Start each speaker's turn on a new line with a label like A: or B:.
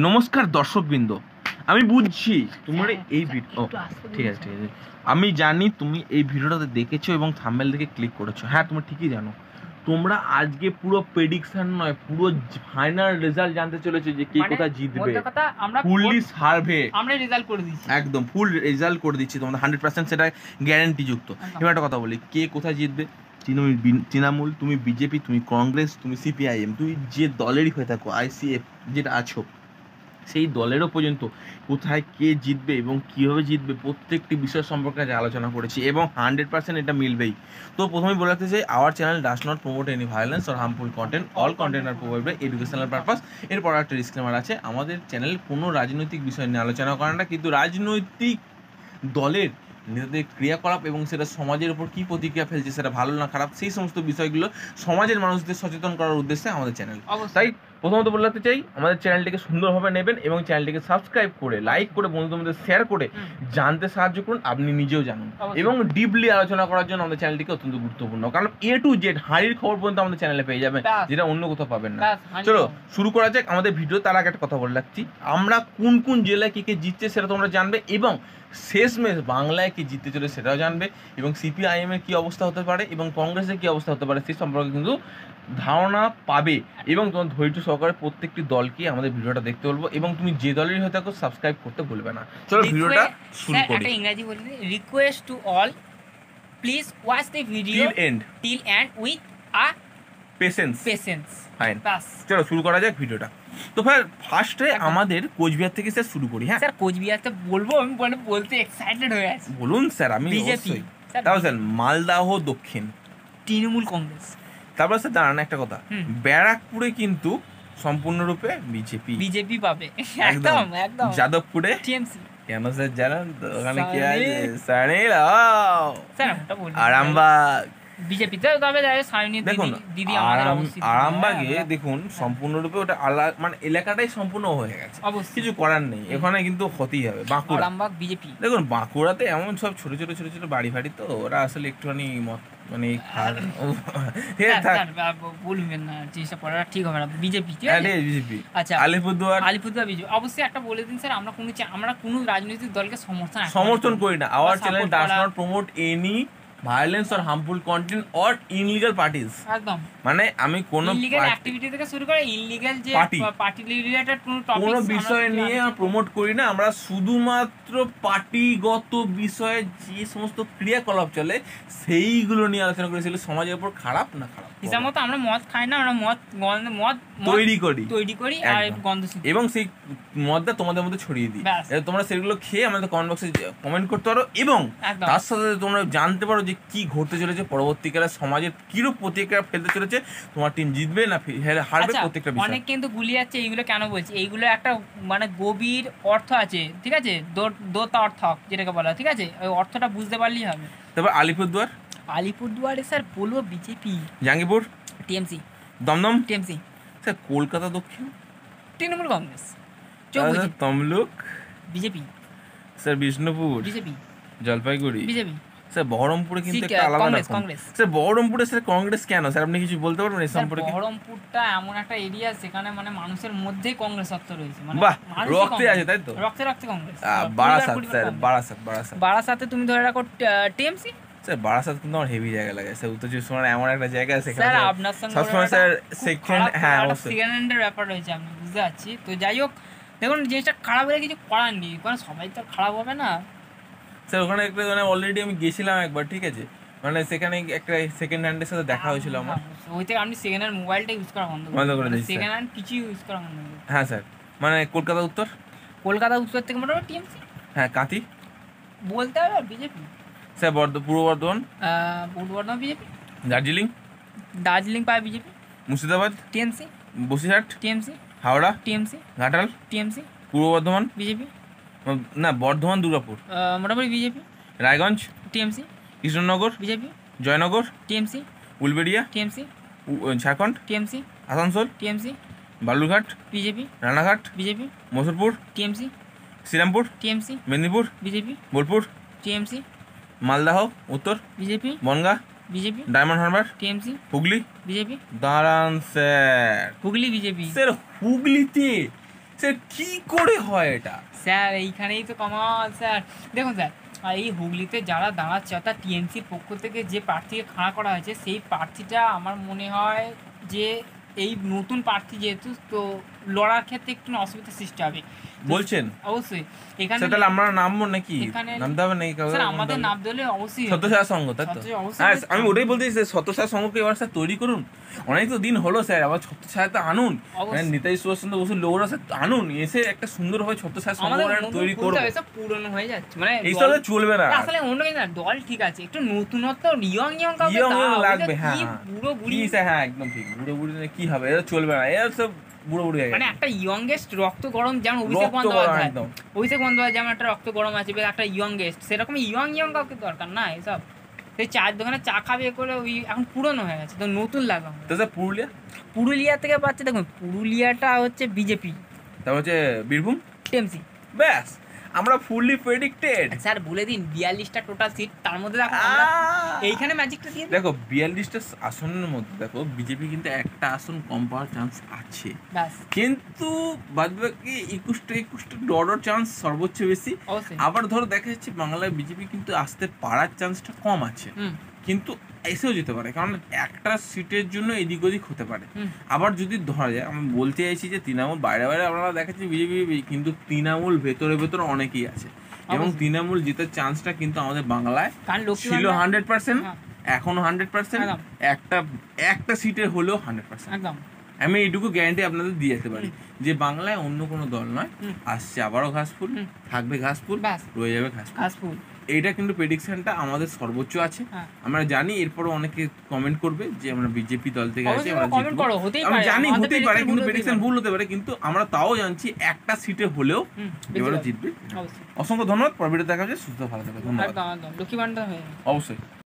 A: নমস্কার দর্শকবৃন্দ, আমি বুঝছি তোমার এই ভিডিও ঠিক আছে ঠিক আছে আমি জানি তুমি এই ভিডিওটাতে দেখেছো এবং থাম্বনেল দেখে ক্লিক করেছো। হ্যাঁ, তুমি ঠিকই জানো। তোমরা আজকে পুরো প্রেডিকশন নয়, পুরো ফাইনাল রেজাল্ট জানতে চলেছে যে কে কোথায় জিতবে। ফুললি সার্ভে
B: আমরা রেজাল্ট করে দিচ্ছি,
A: একদম ফুল রেজাল্ট করে দিচ্ছি তোমাদের 100%, সেটা গ্যারান্টি যুক্ত। এবার একটা কথা বলি, কে কোথায় জিতবে। তৃণমূল, তুমি বিজেপি, তুমি কংগ্রেস, তুমি সিপিআইএম, তুমি যে দলেরই হয়ে থাকো, আইসিএফ যেটা আছো, সেই দলেরও পর্যন্ত কোথায় কে জিতবে এবং কীভাবে জিতবে প্রত্যেকটি বিষয় সম্পর্কে আজ আলোচনা করেছি এবং 100% এটা মিলবেই। তো প্রথমেই বলে রাখতে চাই, our channel does not promote any violence or harmful content, all content are provide by educational purpose. এরপর একটা ডিসক্লেমার আছে, আমাদের চ্যানেলে কোনো রাজনৈতিক বিষয় নিয়ে আলোচনা করে না, কিন্তু রাজনৈতিক দলের নেতাদের ক্রিয়াকলাপ এবং সেটা সমাজের উপর কী প্রতিক্রিয়া ফেলছে, সেটা ভালো না খারাপ, সেই সমস্ত বিষয়গুলো সমাজের মানুষদের সচেতন করার উদ্দেশ্যে আমাদের চ্যানেল। তাই প্রথমত বলতে চাই, আমাদের চ্যানেলটিকে সুন্দরভাবে নেবেন এবং চ্যানেলটিকে সাবস্ক্রাইব করে, লাইক করে, বন্ধুদের শেয়ার করে জানতে সাহায্য করুন, আপনি নিজেও জানুন এবং ডিপলি আলোচনা করার জন্য আমাদের চ্যানেলটিকে অত্যন্ত গুরুত্বপূর্ণ, কারণ এ টু জেড হাঁড়ির খবর পর্যন্ত আমাদের চ্যানেলে পেয়ে যাবেন, যেটা অন্য কোথাও পাবেন না। চলো শুরু করা যাক আমাদের ভিডিও। তার আগে একটা কথা বলে রাখছি, আমরা কোন কোন জেলায় কে কে জিতছে সেটা তোমরা জানবে এবং শেষমেশ বাংলায় কি জিততে চলে সেটাও জানবে, এবং সিপিআইএম এর কী অবস্থা হতে পারে এবং কংগ্রেসের কী অবস্থা হতে পারে সেই সম্পর্কে কিন্তু ধারণা পাবে। এবং তোমার ধৈর্য সহকারে প্রত্যেকটি দলকে আমাদের ভিডিওটা দেখতে বলবো এবং তুমি যে দলেরই হয়ে থাকো সাবস্ক্রাইব করতে ভুলবে না। চলো ভিডিওটা শুরু করি।
B: একটা ইংরেজি বলে দিই, request to all, please watch the video till and with a patience.
A: Fine, চলো শুরু করা যাক ভিডিওটা। তো স্যার ফার্স্টে আমাদের কোচবিহার থেকে স্যার শুরু করি। হ্যাঁ
B: স্যার, কোচবিহারতে বলবো, আমি বলতে এক্সাইটেড হয়ে আছি।
A: বলুন স্যার। আমি
B: বিজেপি,
A: তাও স্যার মালদাহ দক্ষিণ
B: তৃণমূল কংগ্রেস।
A: তারপর স্যার দাঁড়ান একটা কথা, ব্যারাকপুরে কিন্তু সম্পূর্ণরূপে বিজেপি
B: পাবে, একদম একদম।
A: যাদবপুরে
B: টিএমসি।
A: কেন স্যার জানেন তো ওখানে কি আছে? স্যার
B: ওটা বলুন।
A: আরামবাগ
B: বিজেপিতে তবে
A: দেখুন,
B: দিদি
A: আরামবাগে দেখুন সম্পূর্ণরূপে ওটা আলাদা, মানে এলাকাটাই সম্পূর্ণ হয়ে গেছে, কিছু করার নেই, এখানে কিন্তু হতেই হবে। বাঁকুড়া,
B: আরামবাগ বিজেপি।
A: দেখুন বাঁকুড়াতে এমন সব ছোট ছোট ছোট ছোট বাড়ি ফাড়ি, তো ওরা আসলে একটুখানি মানে
B: বলবেন না, জিনিসটা পড়াটা ঠিক হবে না। BJP,
A: BJP.
B: আচ্ছা,
A: আলিপুরদুয়ার
B: বিজেপি। অবশ্যই একটা বলে দিন স্যার, আমরা কোনো রাজনৈতিক দলকে
A: সমর্থন করি না। Hour channel does not promote any violence or harmful content or illegal parties.
B: একদম,
A: মানে আমি কোনো
B: ইনলিগাল অ্যাক্টিভিটি থেকে শুরু করে ইনলিগাল যে পার্টি রিলেটেড
A: কোনো বিষয় নিয়ে প্রমোট করি না। আমরা শুধুমাত্র পার্টিগত বিষয়ে যে সমস্ত ক্রিয়াকলাপ চলে সেইগুলো নিয়ে আলোচনা করি, সেগুলো সমাজের উপর খারাপ না খারাপ
B: হিসাব মতো। আমরা মদ খাই না, আমরা মদ
A: তৈরি
B: করি আর গন্ধ,
A: এবং সেই মদটা তোমাদের মধ্যে ছড়িয়ে দিই। তোমরা সেগুলো খেয়ে আমাদের কমেন্ট বক্সে কমেন্ট করতে পারো এবং তার সাথে তোমরা জানতে পারো যে কি ঘটতে চলেছে পরবর্তীকালে, সমাজের কিরূপ প্রতিক্রিয়া ফেলতে চলেছে, তোমার টিম জিতবে না হারবে, প্রত্যেকটা বিষয়।
B: অনেক কিন্তু গুলি যাচ্ছে। এইগুলো কেন বলছি, এইগুলো একটা মানে গভীর অর্থ আছে, ঠিক আছে, দোতা অর্থ যেটাকে বলা, ঠিক আছে, ওই অর্থটা বুঝতে পারলেই হবে।
A: তারপর আলিপুরদুয়ারে
B: স্যার বলবো BJP.
A: Jangipur
B: TMC.
A: Dum Dum
B: TMC.
A: Sir Kolkata Dakshin
B: Trinamool Congress.
A: Tamluk
B: BJP.
A: Sir Bishnupur
B: BJP.
A: Jalpaiguri
B: BJP.
A: Sir বহরমপুরে কিন্তু একটা আলাদা রকম। স্যার বহরমপুরে স্যার কংগ্রেস কেন স্যার, আপনি কিছু বলতে পারবেন এই সম্পর্কে?
B: বহরমপুরটা এমন একটা এরিয়া, সেখানে মানে মানুষের মধ্যেই কংগ্রেস সত্ত্ব রয়েছে, মানে
A: বাহ, রক্তে আছে, তাই তো?
B: রক্তে কংগ্রেস।
A: বারাসাত স্যার,
B: বারাসাতে তুমি ধরে রাখো টিএমসি।
A: স্যার বারাসাত কিন্তু আমার হেভি জায়গা লাগে স্যার, উত্তর চব্বিশ পরগনা এমন একটা জায়গা আছে
B: স্যার, আপনার সঙ্গে
A: সবসময় স্যার সেকেন্ড, হ্যাঁ অবশ্যই
B: সেকেন্ডের ব্যাপার রয়েছে, আমি বুঝতে পারছি। তো যাই হোক, দেখুন জিনিসটা খারাপ হলে কিছু করার নেই, কারণ সবাই তো খারাপ হবে না
A: স্যার। ওখানে একটা মানে অলরেডি আমি গেছিলাম একবার, ঠিক আছে, মানে সেখানে একটা সেকেন্ড হ্যান্ডের সাথে দেখা হয়েছিল আমার।
B: ওই থেকে আপনি সেকেন্ড হ্যান্ড মোবাইলটা ইউজ করা বন্ধ
A: করে দিয়েছি,
B: সেকেন্ড হ্যান্ড কিছু ইউজ করা বন্ধ করে।
A: হ্যাঁ স্যার, মানে কলকাতা উত্তর
B: থেকে মোটামুটি টিএমসি।
A: হ্যাঁ, কাঁথি
B: বলতে হবে বিজেপি।
A: স্যার পূর্ব বর্ধমান
B: বিজেপি।
A: দার্জিলিং
B: পায় BJP.
A: Murshidabad
B: TMC.
A: Basirhat
B: TMC.
A: Howrah
B: TMC.
A: Ghatal
B: TMC.
A: Purba Bardhaman
B: BJP.
A: না, বর্ধমান দুর্গাপুর
B: মোটামুটি BJP.
A: Raiganj
B: TMC.
A: Krishnanagar
B: BJP.
A: Joynagar
B: TMC.
A: Uluberia
B: TMC.
A: Jharkhand
B: TMC.
A: Asansol
B: TMC.
A: Balurghat
B: BJP.
A: Ranaghat
B: BJP.
A: Masurpur
B: TMC.
A: Srirampur
B: TMC.
A: Medinipur
B: BJP.
A: Bolpur
B: TMC.
A: Maldaha Uttar
B: BJP.
A: Bangaon
B: BJP.
A: Diamond Harbour
B: TMC.
A: Hooghly
B: BJP.
A: দাঁড়ান স্যার,
B: হুগলি বিজেপি।
A: স্যার হুগলিতে sir কি করে হয় এটা?
B: Sir এইখানেই তো কমাল স্যার। দেখুন স্যার, এই হুগলিতে যারা দাঁড়াচ্ছে অর্থাৎ টিএমসির পক্ষ থেকে যে প্রার্থীকে খাড়া করা হয়েছে সেই প্রার্থীটা আমার মনে হয় যে এই নতুন প্রার্থী যেহেতু তো লড়ার ক্ষেত্রে একটু অসুবিধার সৃষ্টি হবে।
A: বলছেন?
B: অবশ্যই এখানে
A: স্যার তাহলে আমরা নামবো নাকি?
B: এখানে-
A: নামতে হবে নাকি?
B: স্যার আমাদের নাম দিলে অবশ্যই
A: সত্যসার সংঘ, তাই তো?
B: অবশ্যই
A: হ্যাঁ, আমি ওটাই বলতে চাই, সত্যসার সংঘকে এবার স্যার তৈরি করুন। অনেক তো দিন হলো স্যার, আবার ছত্রসায়াতে আনুন,
B: অবশ্যই।
A: নেতাজি সুভাষচন্দ্র বসুর লোকরা স্যার আনুন, এসে একটা সুন্দরভাবে ছত্রসার সংঘ
B: আমাদের
A: তৈরি
B: নতুন
A: করবো।
B: খুলতে হবে, সব পুরনো হয়ে যাচ্ছে মানে
A: এই
B: দল-
A: সব চলবে না।
B: আসলে অন্য কিছু না, দল ঠিক আছে, একটু নতুনত্ব ইয়ং কাউকে
A: ইয়ং
B: দাও,
A: লাগবে,
B: এটা
A: হ্যাঁ
B: কি
A: হ্যাঁ।
B: বুড়ো বুড়ি,
A: কি স্যার, হ্যাঁ একদম ঠিক, বুড়ো বুড়ি কি হবে, এরা চলবে না, এরা সব বুড়ো বুড়ি হয়ে
B: মানে
A: গেছে।
B: একটা ইয়ংগেস্ট রক্ত গরম, যেমন অভিষেক
A: রক্ত গরম
B: বন্দ্যোপাধ্যায়,
A: একদম।
B: অভিষেক বন্দ্যোপাধ্যায় যেমন একটা রক্ত গরম আছে, বেশ একটা ইয়ংগেস্ট, সেরকম ইয়ং কাউকে দরকার না এসব। সেই চায়ের দোকানে চা খাবে এ করে ওই এখন পুরনো হয়ে গেছে, তো নতুন লাগা।
A: তো স্যার পুরুলিয়া,
B: পুরুলিয়া থেকে পাচ্ছে, দেখুন পুরুলিয়াটা হচ্ছে বিজেপি,
A: তারপর হচ্ছে বীরভূম,
B: টিএমসি।
A: ব্যাস আমরা ফুললি প্রেডিক্টেড।
B: স্যার বলে দিন 42টা টোটাল সিট, তার মধ্যে দেখো আমরা এইখানে ম্যাজিকটা দিয়ে দিই।
A: দেখো 42টা আসনের মধ্যে দেখো বিজেপি কিন্তু একটা আসন কম পাওয়ার চান্স আছে,
B: ব্যাস
A: কিন্তু বাদবাকি 21টা ডর চান্স সর্বোচ্চ বেশি।
B: অবশ্যই।
A: আবার ধরো দেখা যাচ্ছে বাংলায় বিজেপি কিন্তু আসতে পারার চান্সটা কম আছে,
B: হুম
A: কিন্তু এসেও যেতে পারে, কারণ একটা সিটের জন্য এদিক ওদিক হতে পারে।
B: হুম।
A: আবার যদি ধরা যায়, আমি বলতে চাইছি যে তৃণমূল বাইরে বাইরে আপনারা দেখাচ্ছি বিজেপি, কিন্তু তৃণমূল ভেতরে ভেতরে অনেকেই আছে, এবং
B: অবশ্যই।
A: তৃণমূল জেতার চান্সটা কিন্তু আমাদের বাংলায়
B: কারণ লক্ষ্মী
A: ছিল
B: ভাণ্ডার-
A: 100%,
B: হ্যাঁ,
A: এখনো 100%,
B: একদম।
A: একটা সিটে হলেও 100%।
B: একদম।
A: আমি এইটুকু গ্যারান্টি আপনাদের দিয়ে যেতে পারি যে বাংলায় অন্য কোনো দল নয়,
B: হুম।
A: আসছে আবারও ঘাসফুল,
B: হুম।
A: থাকবে ঘাসফুল,
B: ব্যাস।
A: রয়ে যাবে ঘাসফুল।
B: ঘাসফুল।
A: এইটা কিন্তু প্রেডিকশনটা আমাদের সর্বোচ্চ আছে।
B: হ্যাঁ।
A: আমরা জানি এরপরও অনেকে কমেন্ট করবে যে আমরা বিজেপি দল থেকে আছি,
B: অবশ্যই
A: আমরা
B: কমেন্ট
A: জিতবো।
B: করো, হতেই
A: আমি
B: পারে,
A: জানি
B: আমাদের
A: হতেই পারে,
B: prediction
A: কিন্তু
B: ভুল হতেই
A: প্রেডিকশন
B: পারে।
A: ভুল হতে পারে, কিন্তু আমরা তাও জানছি একটা সিটে হলেও
B: হুম,
A: এবারে
B: বেশি
A: জিতবে।
B: অবশ্যই।
A: অসংখ্য ধন্যবাদ, পরবর্তীতে দেখা যাচ্ছে, সুস্থ ভালো থাকবে, ধন্যবাদ।
B: একদম একদম লক্ষ্মী ভাণ্ডার হয়ে যাবে।
A: অবশ্যই।